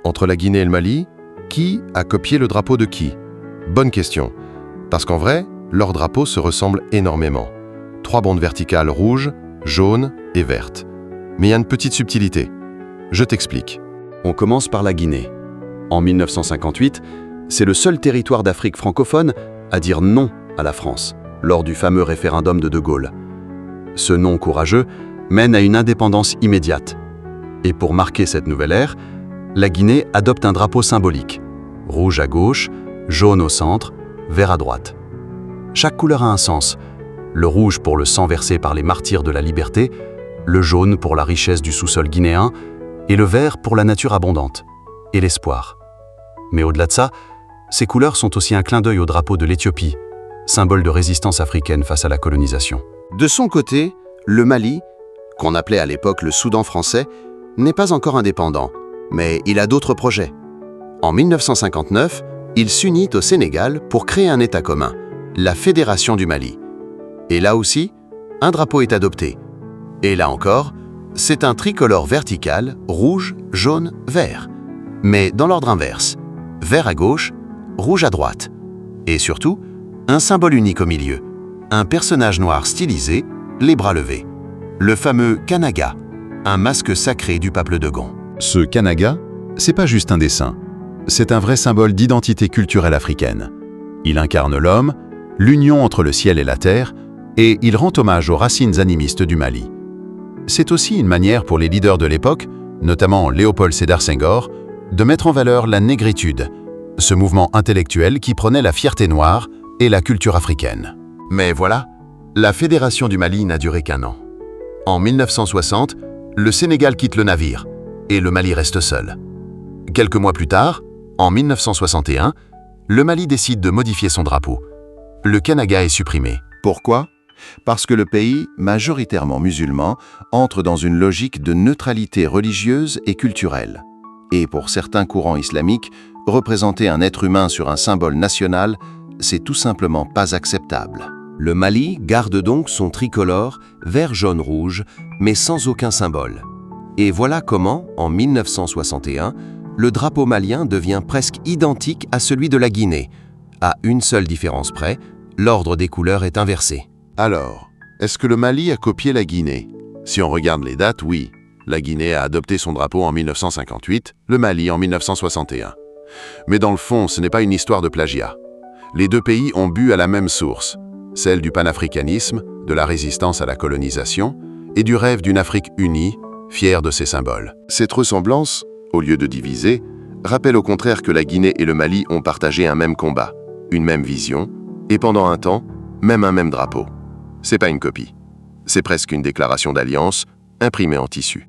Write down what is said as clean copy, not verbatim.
Entre la Guinée et le Mali, qui a copié le drapeau de qui? Bonne question, parce qu'en vrai, leurs drapeaux se ressemblent énormément. 3 bandes verticales rouges, jaunes et vertes. Mais il y a une petite subtilité. Je t'explique. On commence par la Guinée. En 1958, c'est le seul territoire d'Afrique francophone à dire non à la France, lors du fameux référendum de De Gaulle. Ce non courageux mène à une indépendance immédiate. Et pour marquer cette nouvelle ère, la Guinée adopte un drapeau symbolique. Rouge à gauche, jaune au centre, vert à droite. Chaque couleur a un sens. Le rouge pour le sang versé par les martyrs de la liberté, le jaune pour la richesse du sous-sol guinéen et le vert pour la nature abondante et l'espoir. Mais au-delà de ça, ces couleurs sont aussi un clin d'œil au drapeau de l'Éthiopie, symbole de résistance africaine face à la colonisation. De son côté, le Mali, qu'on appelait à l'époque le Soudan français, n'est pas encore indépendant, mais il a d'autres projets. En 1959, il s'unit au Sénégal pour créer un État commun, la Fédération du Mali. Et là aussi, un drapeau est adopté. Et là encore, c'est un tricolore vertical, rouge, jaune, vert. Mais dans l'ordre inverse, vert à gauche, rouge à droite. Et surtout, un symbole unique au milieu, un personnage noir stylisé, les bras levés. Le fameux Kanaga, un masque sacré du peuple Dogon. Ce Kanaga, c'est pas juste un dessin. C'est un vrai symbole d'identité culturelle africaine. Il incarne l'homme, l'union entre le ciel et la terre, et il rend hommage aux racines animistes du Mali. C'est aussi une manière pour les leaders de l'époque, notamment Léopold Sédar Senghor, de mettre en valeur la négritude, ce mouvement intellectuel qui prônait la fierté noire et la culture africaine. Mais voilà, la Fédération du Mali n'a duré qu'un an. En 1960, le Sénégal quitte le navire et le Mali reste seul. Quelques mois plus tard, en 1961, le Mali décide de modifier son drapeau. Le Kanaga est supprimé. Pourquoi? Parce que le pays, majoritairement musulman, entre dans une logique de neutralité religieuse et culturelle. Et pour certains courants islamiques, représenter un être humain sur un symbole national, c'est tout simplement pas acceptable. Le Mali garde donc son tricolore vert, jaune, rouge, mais sans aucun symbole. Et voilà comment, en 1961, le drapeau malien devient presque identique à celui de la Guinée. À une seule différence près, l'ordre des couleurs est inversé. Alors, est-ce que le Mali a copié la Guinée? Si on regarde les dates, oui. La Guinée a adopté son drapeau en 1958, le Mali en 1961. Mais dans le fond, ce n'est pas une histoire de plagiat. Les deux pays ont bu à la même source, celle du panafricanisme, de la résistance à la colonisation et du rêve d'une Afrique unie, fière de ses symboles. Cette ressemblance, au lieu de diviser, rappelle au contraire que la Guinée et le Mali ont partagé un même combat, une même vision, et pendant un temps, même un même drapeau. C'est pas une copie. C'est presque une déclaration d'alliance imprimée en tissu.